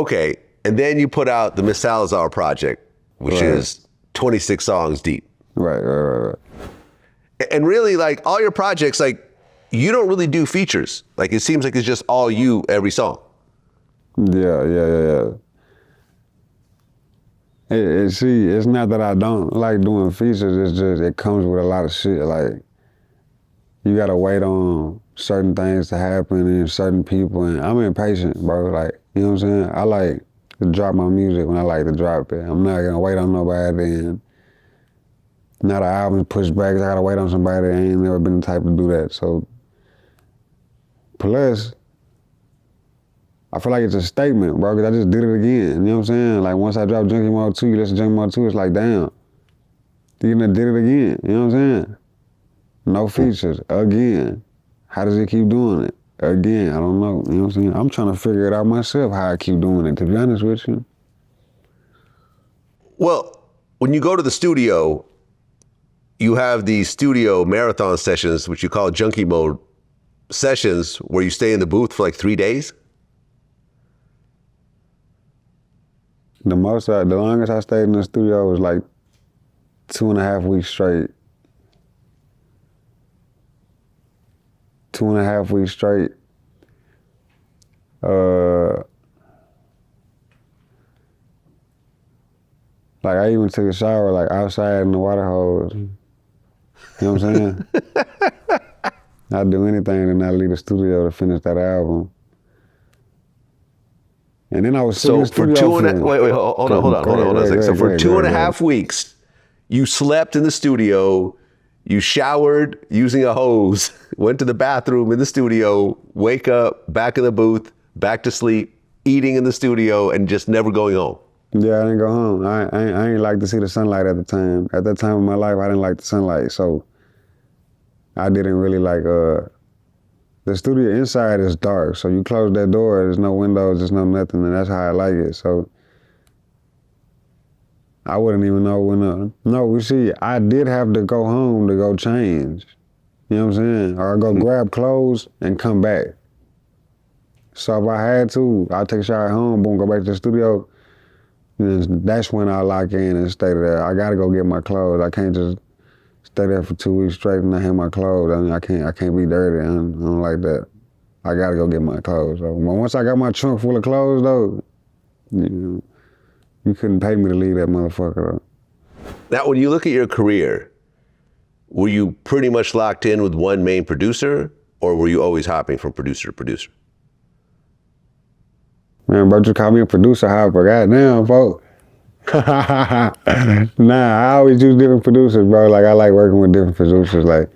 Okay, and then you put out the Miss Salazar project, which is 26 songs deep. Right. And really, like, all your projects, like, you don't really do features. Like, it seems like it's just all you every song. Yeah. See, it's not that I don't like doing features, it's just, it comes with a lot of shit. Like, you gotta wait on certain things to happen and certain people, and I'm impatient, bro. Like, you know what I'm saying? I like to drop my music when I like to drop it. I'm not gonna wait on nobody, and now the album's pushed back, I gotta wait on somebody. I ain't never been the type to do that. So, plus, I feel like it's a statement, bro, because I just did it again. You know what I'm saying? Like, once I drop Junkie Mode 2, you listen to Junkie Mode 2, it's like, damn, you done did it again. You know what I'm saying? No features, again. How does he keep doing it? Again, I don't know. You know what I'm saying? I'm trying to figure it out myself, how I keep doing it, to be honest with you. Well, when you go to the studio, you have these studio marathon sessions, which you call Junkie Mode sessions, where you stay in the booth for like 3 days. The longest I stayed in the studio was like 2.5 weeks straight. 2.5 weeks straight. Like, I even took a shower, like, outside in the water hose. You know what I'm saying? I'd do anything to not leave the studio to finish that album. And then I was sitting in the studio hold on a second. So for 2.5 weeks, you slept in the studio, you showered using a hose, went to the bathroom in the studio, wake up, back in the booth, back to sleep, eating in the studio, and just never going home. Yeah, I didn't go home. I ain't like to see the sunlight at the time. At that time of my life, I didn't like the sunlight, so I didn't really like, the studio inside is dark, so you close that door, there's no windows, there's no nothing, and that's how I like it, so I wouldn't even know when, I did have to go home to go change, you know what I'm saying? Or go grab clothes and come back. So if I had to, I'd take a shower at home, boom, go back to the studio, and that's when I lock in and stay there. I gotta go get my clothes. I can't just stay there for 2 weeks straight and not have my clothes. I mean, I can't be dirty. I don't like that. I gotta go get my clothes. So once I got my trunk full of clothes, though, you couldn't pay me to leave that motherfucker, though. Now, when you look at your career, were you pretty much locked in with one main producer, or were you always hopping from producer to producer? Man, bro, you call me a producer hopper. Goddamn, folks. Nah, I always use different producers, bro. Like, I like working with different producers. Like,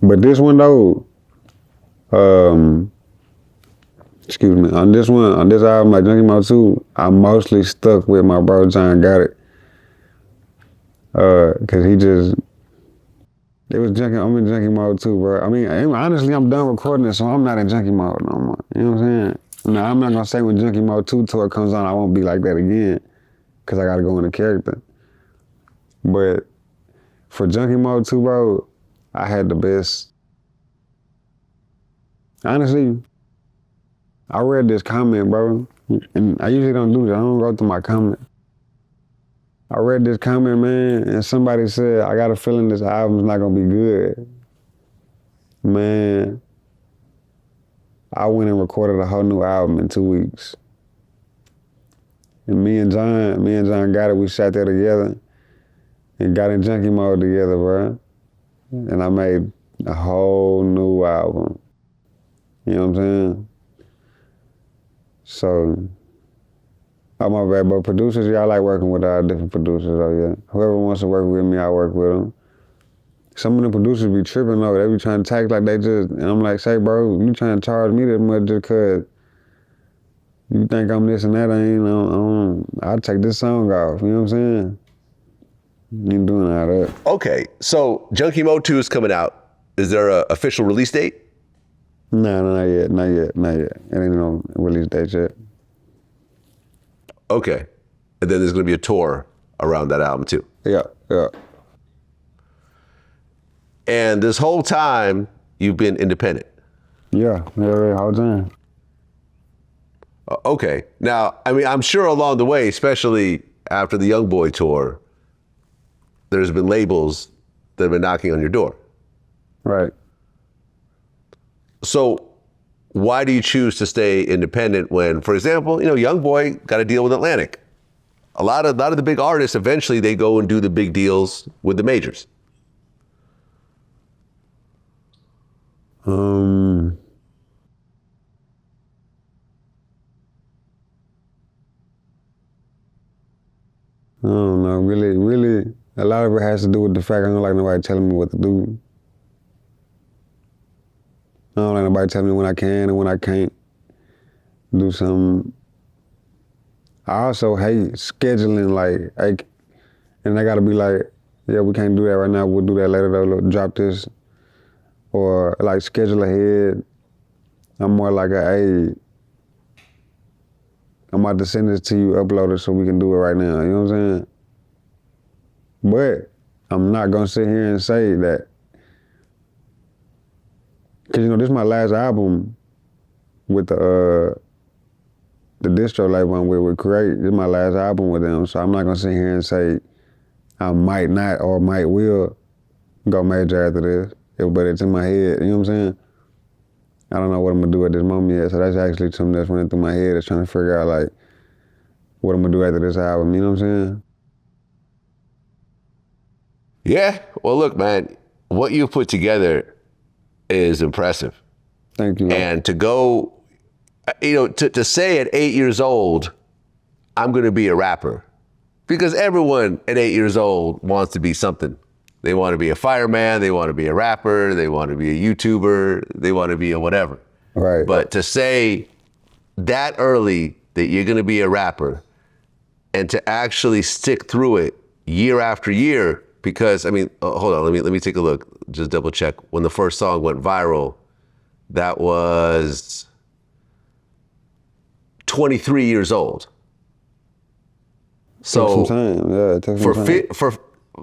but this one though, excuse me, on this album, like Junkie Mode 2, I mostly stuck with my bro John Got It. Cause I'm in Junkie Mode 2, bro. I mean, honestly, I'm done recording it, so I'm not in Junkie Mode no more. You know what I'm saying? Now, I'm not gonna say when Junkie Mode 2 tour comes on, I won't be like that again, cause I gotta go into character. But for Junkie Mode 2, bro, I had the best. Honestly, I read this comment, bro, and I usually don't do this. I don't go through my comment. I read this comment, man, and somebody said, I got a feeling this album's not gonna be good. Man, I went and recorded a whole new album in 2 weeks. And me and John Got It, we sat there together and got in Junkie Mode together, bro. And I made a whole new album. You know what I'm saying? So, oh my bad, but producers, yeah, I like working with different producers, though, yeah. Whoever wants to work with me, I work with them. Some of the producers be tripping, though. They be trying to tax like they just, and I'm like, say, bro, you trying to charge me that much just cause you think I'm this and that, I'll take this song off, you know what I'm saying? You ain't doing all that. Okay, so Junkie Mode 2 is coming out. Is there an official release date? Nah, not yet. It ain't no release date yet. Okay, and then there's gonna be a tour around that album too. Yeah. And this whole time, you've been independent. Yeah, the whole time. Okay. Now, I mean, I'm sure along the way, especially after the Young Boy tour, there's been labels that have been knocking on your door. Right. So why do you choose to stay independent when, for example, Young Boy got to deal with Atlantic? A lot of the big artists, eventually they go and do the big deals with the majors. I don't know. Really, a lot of it has to do with the fact I don't like nobody telling me what to do. I don't like nobody telling me when I can and when I can't do something. I also hate scheduling, like, and I gotta be like, yeah, we can't do that right now. We'll do that later though. Drop this, or like schedule ahead. I'm more like hey, I'm about to send this to you, upload it so we can do it right now. You know what I'm saying? But I'm not gonna sit here and say that, cause this is my last album with the distro label I'm with Create. This is my last album with them, so I'm not gonna sit here and say I might not or might will go major after this. But it's in my head, you know what I'm saying? I don't know what I'm gonna do at this moment yet, so that's actually something that's running through my head, is trying to figure out like what I'm gonna do after this album, you know what I'm saying? Yeah, well look, man, what you put together is impressive. Thank you. And to go, to say at 8 years old, I'm gonna be a rapper, because everyone at 8 years old wants to be something. They want to be a fireman, they want to be a rapper, they want to be a YouTuber, they want to be a whatever. Right. But to say that early that you're gonna be a rapper and to actually stick through it year after year, because, I mean, hold on, let me take a look, just double check. When the first song went viral, that was 23 years old. So took some time. Yeah, it took some time.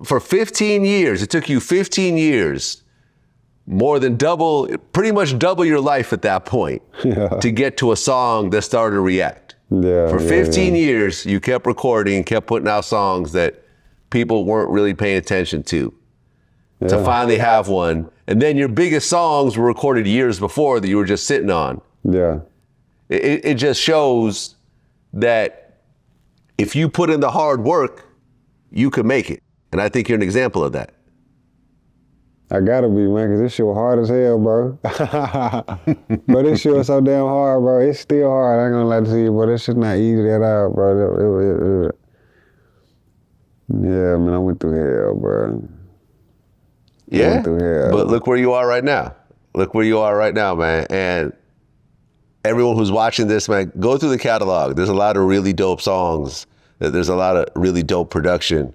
For 15 years, it took you 15 years, more than pretty much double your life at that point, to get to a song that started to react. Yeah. For 15 years, you kept recording, kept putting out songs that people weren't really paying attention to finally have one. And then your biggest songs were recorded years before that you were just sitting on. Yeah. It just shows that if you put in the hard work, you can make it. And I think you're an example of that. I gotta be, man, because this shit was hard as hell, bro. But this shit was so damn hard, bro. It's still hard. I ain't gonna lie to you, but this shit not easy at all, bro. Yeah, man, I went through hell, bro. Yeah, I went through hell. But look where you are right now. Look where you are right now, man. And everyone who's watching this, man, go through the catalog. There's a lot of really dope songs. There's a lot of really dope production.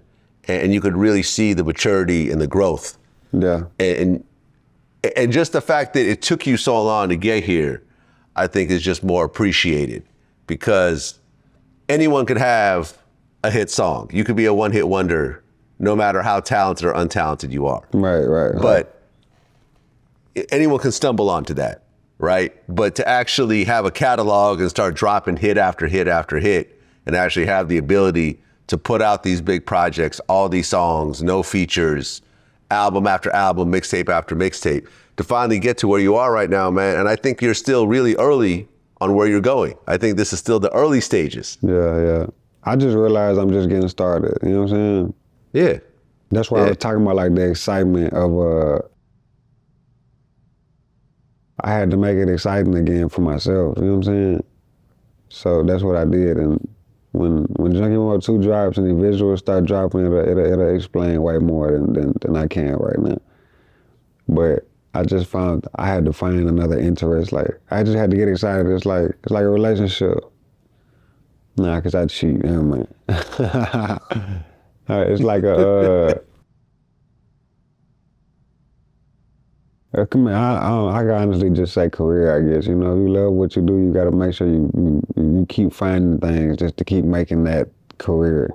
And you could really see the maturity and the growth. Yeah. And just the fact that it took you so long to get here, I think is just more appreciated, because anyone could have a hit song. You could be a one-hit wonder, no matter how talented or untalented you are. Right. But anyone can stumble onto that, right? But to actually have a catalog and start dropping hit after hit after hit, and actually have the ability to put out these big projects, all these songs, no features, album after album, mixtape after mixtape, to finally get to where you are right now, man. And I think you're still really early on where you're going. I think this is still the early stages. Yeah. I just realized I'm just getting started, you know what I'm saying? Yeah. That's why I was talking about like the excitement of, I had to make it exciting again for myself, you know what I'm saying? So that's what I did. And when Junkie Mode 2 drops and the visuals start dropping, it'll explain way more than I can right now. But I just found I had to find another interest. Like, I just had to get excited. It's like a relationship. Nah, cause I cheat, yeah, man. It's like a, I can honestly just say career, I guess. You know, if you love what you do, you gotta make sure you keep finding things just to keep making that career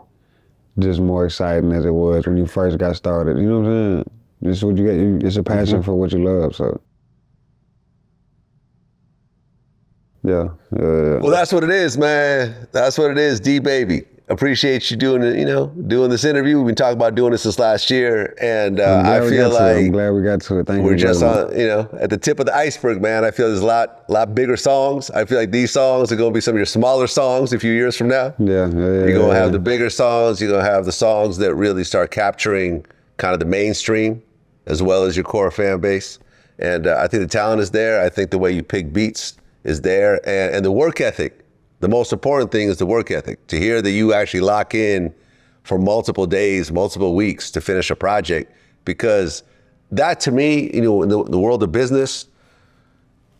just more exciting as it was when you first got started. You know what I'm saying? This is what you get. It's a passion for what you love, so. Yeah. Well, that's what it is, man. That's what it is, DeeBaby. Appreciate you doing it, doing this interview. We've been talking about doing this since last year, and I feel like I'm glad we got to it. Thank you. we're just on, at the tip of the iceberg, man. I feel there's a lot bigger songs. I feel like these songs are going to be some of your smaller songs a few years from now. Yeah. You're going to have the bigger songs. You're going to have the songs that really start capturing kind of the mainstream as well as your core fan base. And I think the talent is there. I think the way you pick beats is there, and the work ethic. The most important thing is the work ethic. To hear that you actually lock in for multiple days, multiple weeks to finish a project, because that to me, in the world of business,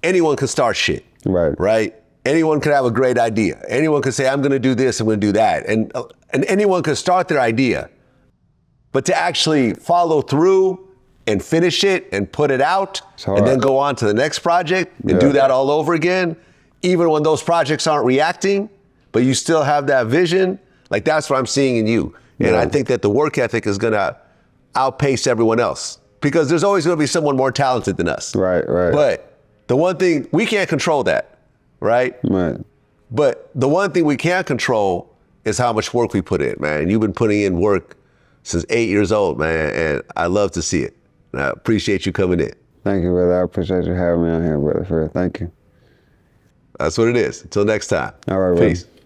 anyone can start shit. Right? Anyone could have a great idea. Anyone could say, I'm gonna do this, I'm gonna do that. And anyone could start their idea. But to actually follow through and finish it and put it out and then go on to the next project and do that all over again, even when those projects aren't reacting, but you still have that vision, like that's what I'm seeing in you. And I think that the work ethic is gonna outpace everyone else, because there's always gonna be someone more talented than us. Right. But the one thing, we can't control that, right? But the one thing we can control is how much work we put in, man. You've been putting in work since 8 years old, man, and I love to see it. And I appreciate you coming in. Thank you, brother. I appreciate you having me on here, brother. Thank you. That's what it is. Until next time. All right, peace. Brother.